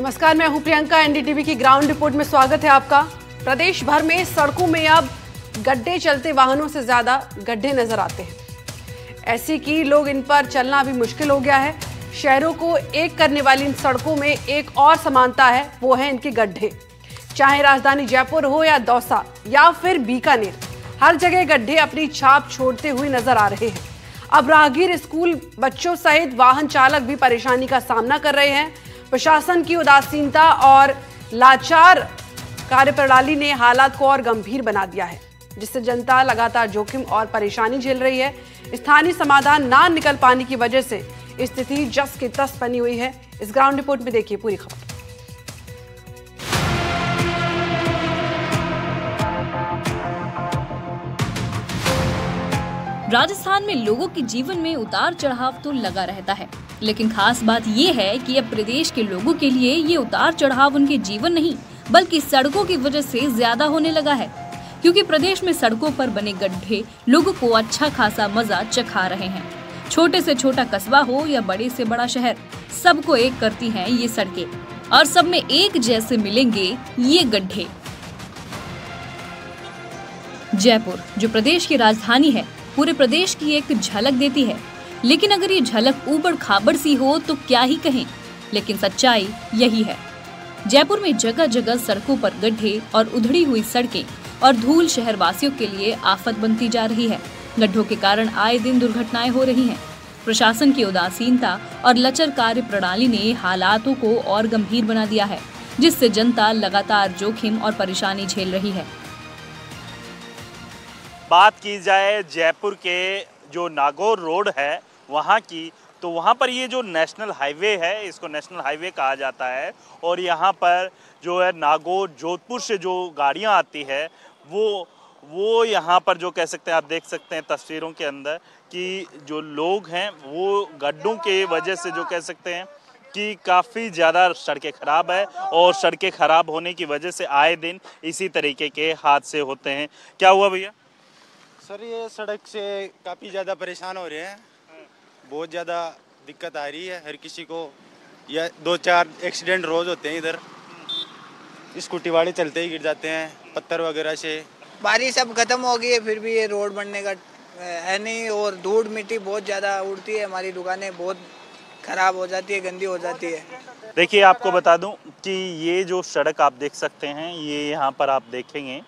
नमस्कार, मैं हूं प्रियंका। एनडीटीवी की ग्राउंड रिपोर्ट में स्वागत है आपका। प्रदेश भर में सड़कों में अब गड्ढे चलते वाहनों से ज्यादा गड्ढे नजर आते हैं। ऐसे कि लोग इन पर चलना भी मुश्किल हो गया है। शहरों को एक करने वाली इन सड़कों में एक और समानता है, वो है इनके गड्ढे। चाहे राजधानी जयपुर हो या दौसा या फिर बीकानेर, हर जगह गड्ढे अपनी छाप छोड़ते हुए नजर आ रहे हैं। अब राहगीर, स्कूल बच्चों सहित वाहन चालक भी परेशानी का सामना कर रहे हैं। प्रशासन की उदासीनता और लाचार कार्यप्रणाली ने हालात को और गंभीर बना दिया है, जिससे जनता लगातार जोखिम और परेशानी झेल रही है। स्थानीय समाधान ना निकल पाने की वजह से स्थिति जस की तस बनी हुई है। इस ग्राउंड रिपोर्ट में देखिए पूरी खबर। राजस्थान में लोगों के जीवन में उतार चढ़ाव तो लगा रहता है, लेकिन खास बात ये है कि अब प्रदेश के लोगों के लिए ये उतार चढ़ाव उनके जीवन नहीं बल्कि सड़कों की वजह से ज्यादा होने लगा है, क्योंकि प्रदेश में सड़कों पर बने गड्ढे लोगों को अच्छा खासा मजा चखा रहे हैं। छोटे से छोटा कस्बा हो या बड़े से बड़ा शहर, सबको एक करती हैं ये सड़कें और सब में एक जैसे मिलेंगे ये गड्ढे। जयपुर, जो प्रदेश की राजधानी है, पूरे प्रदेश की एक झलक देती है। लेकिन अगर ये झलक ऊबड़ खाबड़ सी हो तो क्या ही कहें, लेकिन सच्चाई यही है। जयपुर में जगह जगह सड़कों पर गड्ढे और उधड़ी हुई सड़कें और धूल शहरवासियों के लिए आफत बनती जा रही है। गड्ढों के कारण आए दिन दुर्घटनाएं हो रही हैं। प्रशासन की उदासीनता और लचर कार्य प्रणाली ने हालातों को और गंभीर बना दिया है, जिससे जनता लगातार जोखिम और परेशानी झेल रही है। बात की जाए जयपुर के जो नागौर रोड है वहाँ की, तो वहाँ पर ये जो नेशनल हाईवे है, इसको नेशनल हाईवे कहा जाता है। और यहाँ पर जो है नागौर जोधपुर से जो गाड़ियाँ आती है वो यहाँ पर जो कह सकते हैं, आप देख सकते हैं तस्वीरों के अंदर कि जो लोग हैं वो गड्ढों के वजह से जो कह सकते हैं कि काफ़ी ज़्यादा सड़कें ख़राब है और सड़कें ख़राब होने की वजह से आए दिन इसी तरीके के हादसे होते हैं। क्या हुआ भैया? सर, ये सड़क से काफ़ी ज़्यादा परेशान हो रहे हैं। बहुत ज़्यादा दिक्कत आ रही है हर किसी को। या 2-4 एक्सीडेंट रोज़ होते हैं इधर। स्कूटी वाले चलते ही गिर जाते हैं पत्थर वगैरह से। बारिश अब ख़त्म हो गई है, फिर भी ये रोड बनने का है नहीं। और धूल मिट्टी बहुत ज़्यादा उड़ती है, हमारी दुकानें बहुत ख़राब हो जाती है, गंदी हो जाती है। देखिए, आपको बता दूं कि ये जो सड़क आप देख सकते हैं, ये यहाँ पर आप देखेंगे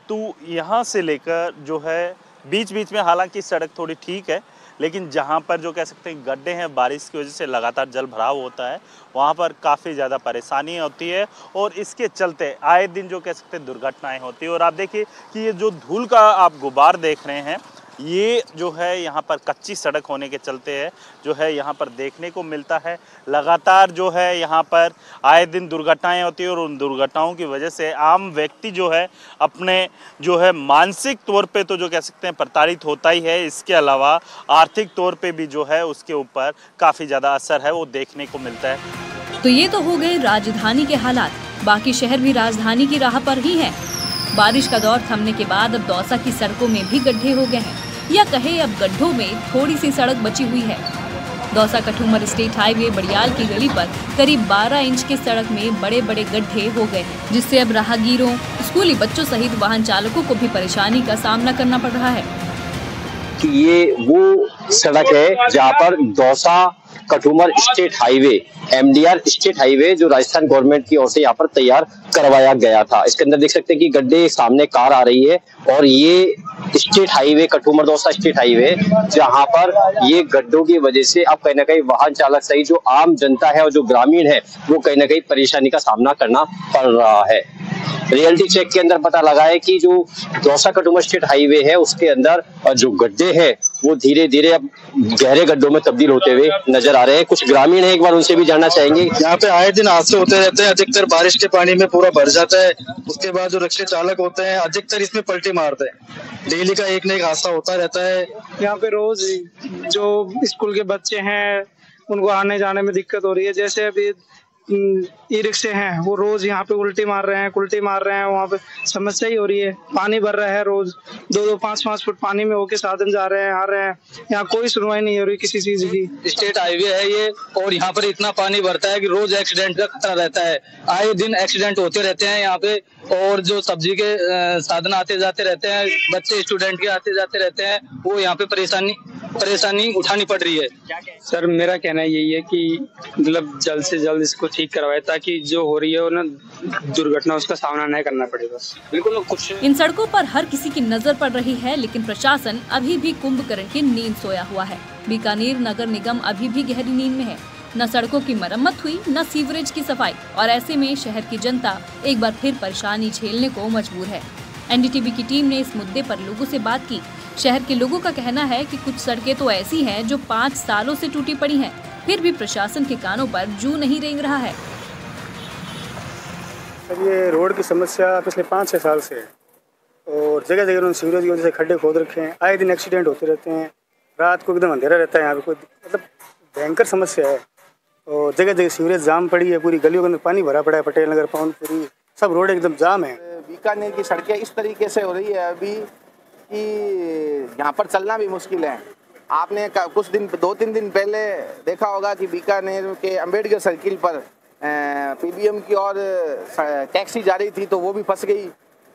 तो यहाँ से लेकर जो है बीच बीच में हालांकि सड़क थोड़ी ठीक है, लेकिन जहाँ पर जो कह सकते हैं गड्ढे हैं, बारिश की वजह से लगातार जल भराव होता है, वहाँ पर काफ़ी ज़्यादा परेशानी होती है और इसके चलते आए दिन जो कह सकते हैं दुर्घटनाएं होती है। और आप देखिए कि ये जो धूल का आप गुबार देख रहे हैं, ये जो है यहाँ पर कच्ची सड़क होने के चलते है जो है यहाँ पर देखने को मिलता है। लगातार जो है यहाँ पर आए दिन दुर्घटनाएं होती है और उन दुर्घटनाओं की वजह से आम व्यक्ति जो है अपने जो है मानसिक तौर पे तो जो कह सकते हैं प्रताड़ित होता ही है, इसके अलावा आर्थिक तौर पे भी जो है उसके ऊपर काफ़ी ज़्यादा असर है वो देखने को मिलता है। तो ये तो हो गए राजधानी के हालात, बाकी शहर भी राजधानी की राह पर ही है। बारिश का दौर थमने के बाद अब दौसा की सड़कों में भी गड्ढे हो गए हैं, या कहे अब गड्ढों में थोड़ी सी सड़क बची हुई है। दौसा कठुमर स्टेट हाईवे बड़ियाल की गली पर करीब 12 इंच की सड़क में बड़े बड़े गड्ढे हो गए हैं, जिससे अब राहगीरों, स्कूली बच्चों सहित वाहन चालकों को भी परेशानी का सामना करना पड़ रहा है। कि ये वो सड़क है जहाँ पर Dausa Kathumar state highway, MDR state highway, जो राजस्थान गवर्नमेंट की ओर से यहाँ पर तैयार करवाया गया था। इसके अंदर देख सकते हैं कि गड्ढे, सामने कार आ रही है और ये state highway, Kathumar Dausa state highway, जहाँ पर ये गड्ढों की वजह से अब कहीं ना कहीं वाहन चालक सहित जो आम जनता है और जो ग्रामीण है वो कहीं ना कहीं परेशानी का सामना करना पड़ रहा है। रियलिटी चेक के अंदर पता लगा है कि जो दौसा कठुमर स्टेट हाईवे है उसके अंदर जो गड्ढे हैं वो धीरे धीरे अब गहरे गड्ढों में तब्दील होते हुए नजर आ रहे हैं। कुछ ग्रामीण हैं, एक बार उनसे भी जानना चाहेंगे। यहाँ पे आए दिन हादसे होते रहते हैं, अधिकतर बारिश के पानी में पूरा भर जाता है। उसके बाद जो रिक्शे चालक होते हैं अधिकतर इसमें पलटी मारते हैं। डेली का एक न एक हादसा होता रहता है। यहाँ पे रोज जो स्कूल के बच्चे हैं उनको आने जाने में दिक्कत हो रही है। जैसे अभी ई रिक्शे हैं वो रोज यहाँ पे उल्टी मार रहे हैं, कुल्टी मार रहे हैं। वहाँ पे समस्या ही हो रही है, पानी भर रहा है रोज 2-2, 5-5 फुट पानी में होके साधन जा रहे हैं, आ रहे हैं। यहाँ कोई सुनवाई नहीं हो रही किसी चीज की। स्टेट हाईवे है ये, और यहाँ पर इतना पानी भरता है कि रोज एक्सीडेंट का खतरा रहता है। आए दिन एक्सीडेंट होते रहते हैं यहाँ पे, और जो सब्जी के साधन आते जाते रहते हैं, बच्चे स्टूडेंट के आते जाते रहते हैं, वो यहाँ पे परेशानी उठानी पड़ रही है। सर मेरा कहना यही है कि मतलब जल्द से जल्द इसको ठीक करवाए, ताकि जो हो रही है वो ना दुर्घटना उसका सामना नहीं करना पड़े। बस बिल्कुल कुछ। इन सड़कों पर हर किसी की नजर पड़ रही है, लेकिन प्रशासन अभी भी कुंभकर्ण की नींद सोया हुआ है। बीकानेर नगर निगम अभी भी गहरी नींद में है। न सड़कों की मरम्मत हुई, न सीवरेज की सफाई, और ऐसे में शहर की जनता एक बार फिर परेशानी झेलने को मजबूर है। एनडीटीवी की टीम ने इस मुद्दे पर लोगों से बात की। शहर के लोगों का कहना है कि कुछ सड़कें तो ऐसी हैं जो 5 सालों से टूटी पड़ी हैं, फिर भी प्रशासन के कानों पर जू नहीं रेंग रहा है। सर ये रोड की समस्या पिछले 5-6 साल से है, और जगह जगह उन्होंने सीवरेज की वजह से खड्डे खोद रखे हैं। आए दिन एक्सीडेंट होते रहते हैं, रात को एकदम अंधेरा रहता है यहाँ पे, कोई मतलब भयंकर समस्या है। और जगह जगह सीवरेज जाम पड़ी है, पूरी गलियों के अंदर पानी भरा पड़ा है, पटेल नगर, पवनपुरी, सब रोड एकदम जाम है। बीकानेर की सड़कें इस तरीके से हो रही है अभी कि यहाँ पर चलना भी मुश्किल है। आपने कुछ दिन 2-3 दिन पहले देखा होगा कि बीकानेर के अम्बेडकर सर्किल पर पीबीएम की और टैक्सी जा रही थी, तो वो भी फंस गई,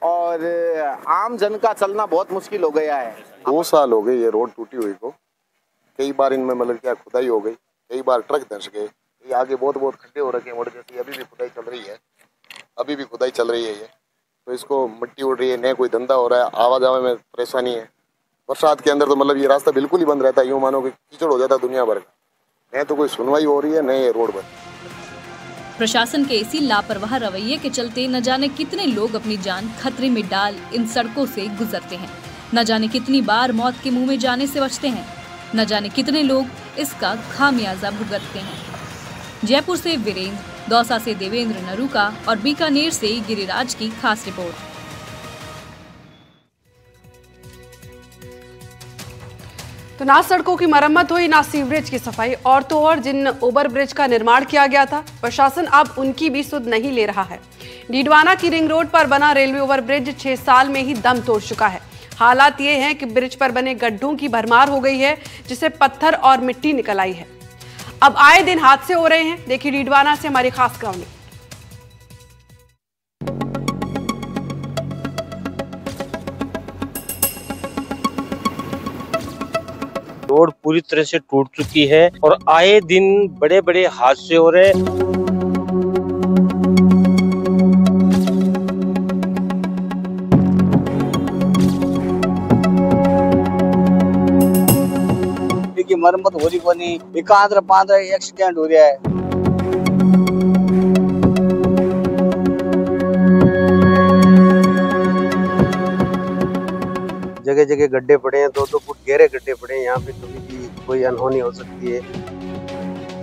और आम जन का चलना बहुत मुश्किल हो गया है। 2 साल हो गए ये रोड टूटी हुई को। कई बार इनमें मतलब क्या खुदाई हो गई, कई बार ट्रक धंस गए, आगे बहुत खड्डे हो रखे हैं, जैसे अभी भी खुदाई चल रही है, ये तो इसको मिट्टी उड़ रही है, न कोई धंधा हो रहा है, आवाजाही में परेशानी है। बरसात के अंदर तो मतलब ये रास्ता बिल्कुल ही बंद रहता है, यूँ मानो कि कीचड़ हो जाता है दुनिया भर का। न तो कोई सुनवाई हो रही है, न ये रोड बंद। प्रशासन के इसी लापरवाह रवैये के चलते न जाने कितने लोग अपनी जान खतरे में डाल इन सड़कों से गुजरते हैं, न जाने कितनी बार मौत के मुंह में जाने से बचते हैं, न जाने कितने लोग इसका खामियाजा भुगतते हैं। जयपुर से वीरेंद्र, दौसा से देवेंद्र नरूका और बीकानेर से गिरिराज की खास रिपोर्ट। तो ना सड़कों की मरम्मत हुई, ना सीवरेज की सफाई, और तो और जिन ओवर ब्रिज का निर्माण किया गया था, प्रशासन अब उनकी भी सुध नहीं ले रहा है। डीडवाना की रिंग रोड पर बना रेलवे ओवर ब्रिज 6 साल में ही दम तोड़ चुका है। हालात ये हैं कि ब्रिज पर बने गड्ढों की भरमार हो गई है, जिससे पत्थर और मिट्टी निकल आई है। अब आए दिन हादसे हो रहे हैं। देखिए डीडवाना से हमारी खास ग्राउंड। रोड पूरी तरह से टूट चुकी है और आए दिन बड़े बड़े हादसे हो रहे हैं। मरम्मत हो रही को नहीं, एकांतर पांतर एक्सीडेंट हो रहा है। जगह जगह गड्ढे पड़े हैं, 2-2 फुट गहरे गड्ढे पड़े हैं। यहाँ पे कभी भी कोई अनहोनी हो सकती है।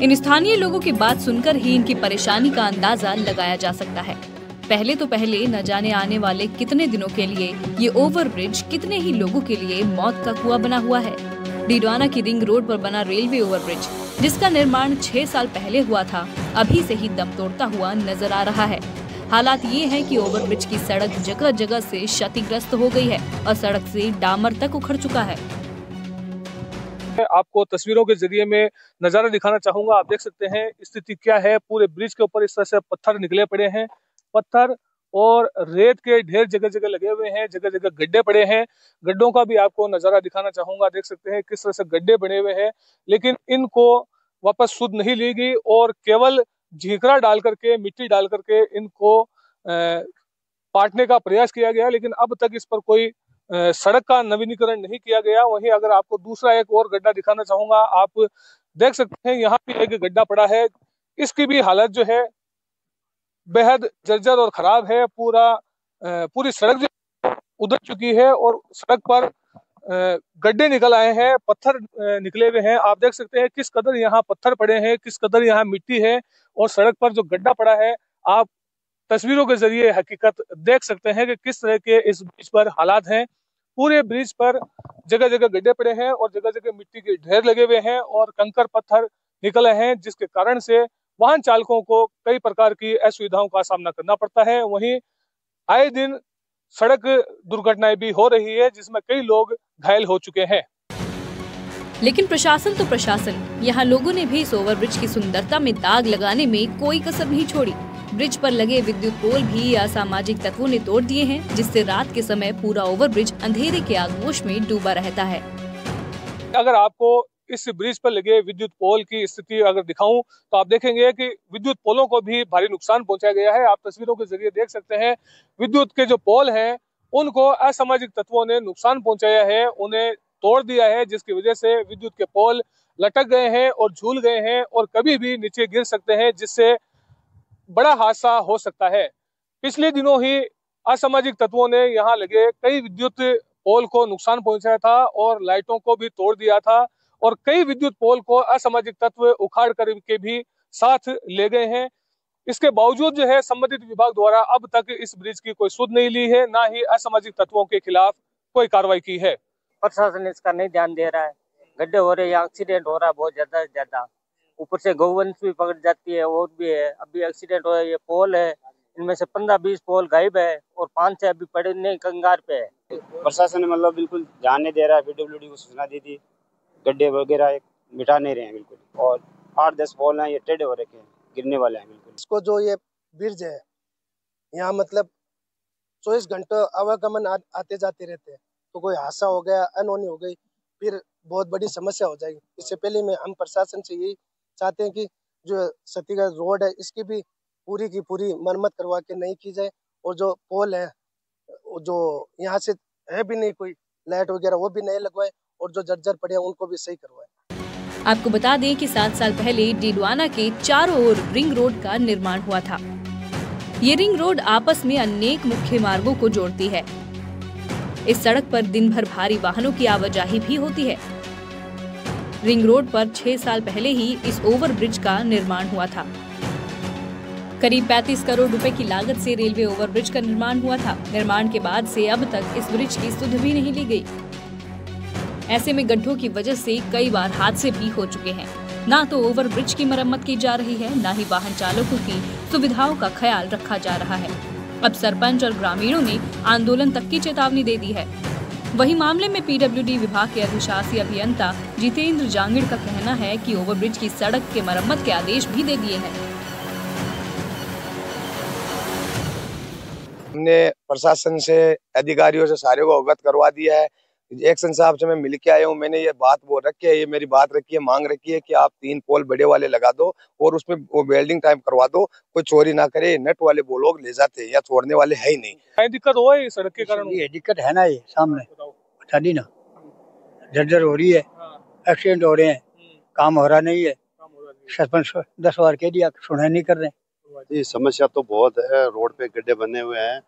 इन स्थानीय लोगों की बात सुनकर ही इनकी परेशानी का अंदाजा लगाया जा सकता है। पहले न जाने आने वाले कितने दिनों के लिए ये ओवरब्रिज कितने ही लोगों के लिए मौत का कुआं बना हुआ है। डीडवाना की रिंग रोड पर बना रेलवे ओवरब्रिज, जिसका निर्माण 6 साल पहले हुआ था, अभी से ही दम तोड़ता हुआ नजर आ रहा है। हालात ये हैं कि ओवरब्रिज की सड़क जगह जगह से क्षतिग्रस्त हो गई है और सड़क से डामर तक उखड़ चुका है। आपको तस्वीरों के जरिए में नजारा दिखाना चाहूंगा। आप देख सकते हैं स्थिति क्या है। पूरे ब्रिज के ऊपर इस तरह से पत्थर निकले पड़े हैं, पत्थर और रेत के ढेर जगह जगह लगे हुए हैं, जगह जगह गड्ढे पड़े हैं। गड्ढों का भी आपको नजारा दिखाना चाहूंगा। देख सकते हैं किस तरह से गड्ढे बने हुए हैं, लेकिन इनको वापस सुध नहीं ली गई और केवल झींकरा डाल करके, मिट्टी डाल करके इनको पाटने का प्रयास किया गया, लेकिन अब तक इस पर कोई सड़क का नवीनीकरण नहीं किया गया। वहीं अगर आपको दूसरा एक और गड्ढा दिखाना चाहूंगा, आप देख सकते हैं यहाँ पे एक गड्ढा पड़ा है। इसकी भी हालत जो है बेहद जर्जर और खराब है। पूरी सड़क जो उधर चुकी है और सड़क पर गड्ढे निकल आए हैं, पत्थर निकले हुए हैं। आप देख सकते हैं किस कदर यहाँ पत्थर पड़े हैं, किस कदर यहाँ मिट्टी है, और सड़क पर जो गड्ढा पड़ा है, आप तस्वीरों के जरिए हकीकत देख सकते हैं कि किस तरह के इस ब्रिज पर हालात हैं। पूरे ब्रिज पर जगह जगह गड्ढे पड़े हैं और जगह जगह मिट्टी के ढेर लगे हुए हैं और कंकर पत्थर निकले हैं, जिसके कारण से वाहन चालकों को कई प्रकार की असुविधाओं का सामना करना पड़ता है। वहीं आए दिन सड़क दुर्घटनाएं भी हो रही है, जिसमें कई लोग घायल हो चुके हैं। लेकिन प्रशासन तो प्रशासन, यहाँ लोगों ने भी इस ओवरब्रिज की सुंदरता में दाग लगाने में कोई कसर नहीं छोड़ी। ब्रिज पर लगे विद्युत पोल भी असामाजिक तत्वों ने तोड़ दिए हैं, जिससे रात के समय पूरा ओवरब्रिज अंधेरे के आगोश में डूबा रहता है। अगर आपको इस ब्रिज पर लगे विद्युत पोल की स्थिति अगर दिखाऊं तो आप देखेंगे कि विद्युत पोलों को भी भारी नुकसान पहुंचाया गया है। आप तस्वीरों के जरिए देख सकते हैं, विद्युत के जो पोल हैं उनको असामाजिक तत्वों ने नुकसान पहुंचाया है, उन्हें तोड़ दिया है, जिसकी वजह से विद्युत के पोल लटक गए हैं और झूल गए हैं और कभी भी नीचे गिर सकते हैं, जिससे बड़ा हादसा हो सकता है। पिछले दिनों ही असामाजिक तत्वों ने यहाँ लगे कई विद्युत पोल को नुकसान पहुंचाया था और लाइटों को भी तोड़ दिया था और कई विद्युत पोल को असामाजिक तत्व उखाड़ कर के भी साथ ले गए हैं। इसके बावजूद जो है संबंधित विभाग द्वारा अब तक इस ब्रिज की कोई सुध नहीं ली है, ना ही असामाजिक तत्वों के खिलाफ कोई कार्रवाई की है। प्रशासन इसका नहीं ध्यान दे रहा है, गड्ढे हो रहे हैं, एक्सीडेंट हो रहा है बहुत ज्यादा, ऊपर से गौवंश भी पकड़ जाती है और भी है। अभी एक्सीडेंट हो रहा है, ये पोल है, इनमें से 15-20 पोल गायब है और 5 से अभी पड़े नहीं कंगार पे है। प्रशासन ने मतलब बिल्कुल ध्यान नहीं दे रहा है। PWD को सूचना दी थी, गड्ढे वगैरह मिटा नहीं रहे हैं बिल्कुल, और 8-10 पोल हैं ये टेढ़े हो रखे हैं, गिरने वाले हैं बिल्कुल। इसको जो ये ब्रिज है यहाँ मतलब 24 घंटे आवागमन आते जाते रहते हैं, तो कोई हादसा हो गया, अनहोनी हो गई, फिर बहुत बड़ी समस्या हो जाएगी। इससे पहले में हम प्रशासन से यही चाहते हैं कि जो सतीगढ़ रोड है इसकी भी पूरी की पूरी मरम्मत करवा के नहीं की जाए, और जो पोल है जो यहाँ से है भी नहीं कोई लाइट वगैरह वो भी नहीं लगवाए, और जो जर्जर पड़े हैं उनको भी सही करवाए। आपको बता दें कि 7 साल पहले डीडवाना के चारों ओर रिंग रोड का निर्माण हुआ था। ये रिंग रोड आपस में अनेक मुख्य मार्गों को जोड़ती है। इस सड़क पर दिन भर भारी वाहनों की आवाजाही भी होती है। रिंग रोड पर 6 साल पहले ही इस ओवरब्रिज का निर्माण हुआ था। करीब 35 करोड़ रुपए की लागत से रेलवे ओवरब्रिज का निर्माण हुआ था। निर्माण के बाद से अब तक इस ब्रिज की सुध भी नहीं ली गई। ऐसे में गड्ढों की वजह से कई बार हादसे भी हो चुके हैं। ना तो ओवरब्रिज की मरम्मत की जा रही है, ना ही वाहन चालकों की सुविधाओं का ख्याल रखा जा रहा है। अब सरपंच और ग्रामीणों ने आंदोलन तक की चेतावनी दे दी है। वहीं मामले में PWD विभाग के अधिशासी अभियंता जितेंद्र जांगिड़ का कहना है कि ओवरब्रिज की सड़क के मरम्मत के आदेश भी दे दिए हैं। हमने प्रशासन से, अधिकारियों से सारे को अवगत करवा दिया है। एक्शन साहब से मैं मिल के आया हूँ, मैंने ये बात बोल रखी है, ये मेरी बात रखी है, मांग रखी है कि आप 3 पोल बड़े वाले लगा दो और उसमें वो वेल्डिंग टाइम करवा दो, कोई चोरी ना करे। नट वाले वो लोग ले जाते हैं या छोड़ने वाले है ही नहीं। दिक्कत हो है सड़क के कारण? ये दिक्कत है ना, ये सामने बता दी ना, जर्जर हो रही है, एक्सीडेंट हो रहे हैं, काम हो रहा नहीं है। सरपंच 10 बार कह दिया, सुनाई नहीं कर रहे। ये समस्या तो बहुत है, रोड पे गड्ढे बने हुए हैं।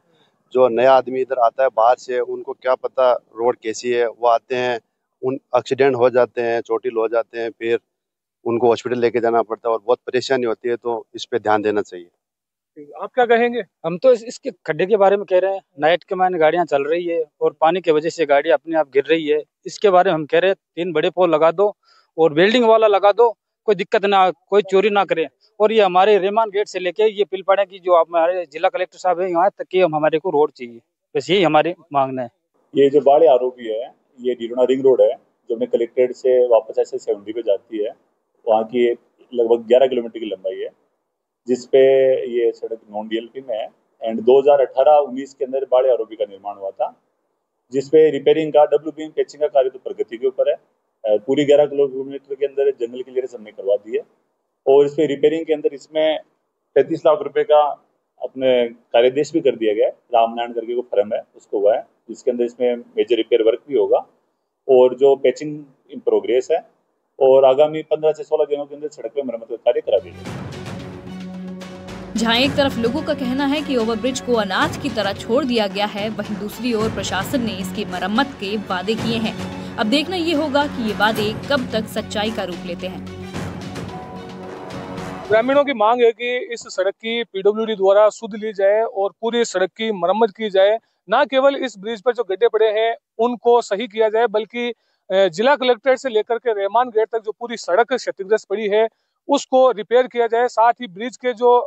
जो नया आदमी इधर आता है बाहर से, उनको क्या पता रोड कैसी है, वो आते हैं, उन एक्सीडेंट हो जाते हैं, चोटिल हो जाते हैं, फिर उनको हॉस्पिटल लेके जाना पड़ता है और बहुत परेशानी होती है। तो इस पे ध्यान देना चाहिए। आप क्या कहेंगे? हम तो इसके खड्डे के बारे में कह रहे हैं। नाइट के मायने गाड़ियां चल रही है और पानी की वजह से गाड़ी अपने आप गिर रही है। इसके बारे में हम कह रहे हैं 3 बड़े पोल लगा दो और वेल्डिंग वाला लगा दो, कोई दिक्कत ना, कोई चोरी ना करे। और ये हमारे रेमान गेट से लेके ये पिलपाड़ा की जो हमारे जिला कलेक्टर साहब है, यहाँ तक कि हमारे को रोड चाहिए, बस यही हमारी मांगना है। ये जो बाड़े आरोपी है, ये डीडवाना रिंग रोड है जो अपने कलेक्ट्रेट से वापस ऐसे 70 पे जाती है। वहाँ की लगभग 11 किलोमीटर की लंबाई है, जिसपे ये सड़क नॉन DLP में है। एंड 2018-19 के अंदर बाड़े आरोपी का निर्माण हुआ था, जिसपे रिपेयरिंग का, डब्ल्यू बीम पैचिंग का कार्य तो प्रगति के ऊपर है। पूरी 11 किलोमीटर के अंदर जंगल क्लियरेंस हमने करवा दी है और इस पे रिपेयरिंग के अंदर इसमें 35 लाख रुपए का अपने कार्यादेश भी कर दिया गया है। रामनारायण करके को फर्म है, उसको हुआ है, जिसके अंदर इसमें मेजर रिपेयर वर्क भी होगा और जो पैचिंग इन प्रोग्रेस है और आगामी 15 से 16 दिनों के अंदर सड़क पे मरम्मत का कार्य करा दिया जाएगा। जहां एक तरफ लोगों का कहना है कि ओवरब्रिज को अनाथ की तरह छोड़ दिया गया है, वहीं दूसरी ओर प्रशासन ने इसकी मरम्मत के वादे किए हैं। अब देखना ये होगा कि ये वादे कब तक सच्चाई का रूप लेते हैं। ग्रामीणों की मांग है कि इस सड़क की PWD द्वारा सुध ली जाए और पूरी सड़क की मरम्मत की जाए। न केवल इस ब्रिज पर जो गड्ढे पड़े हैं उनको सही किया जाए, बल्कि जिला कलेक्ट्रेट से लेकर के रेमान गेट तक जो पूरी सड़क क्षतिग्रस्त पड़ी है उसको रिपेयर किया जाए। साथ ही ब्रिज के जो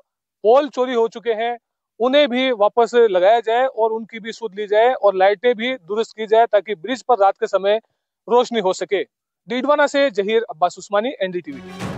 पोल चोरी हो चुके हैं उन्हें भी वापस लगाया जाए और उनकी भी सुध ली जाए और लाइटें भी दुरुस्त की जाए ताकि ब्रिज पर रात के समय रोशनी हो सके। डीडवाना से जहीर अब्बास उस्मानी, एनडीटीवी।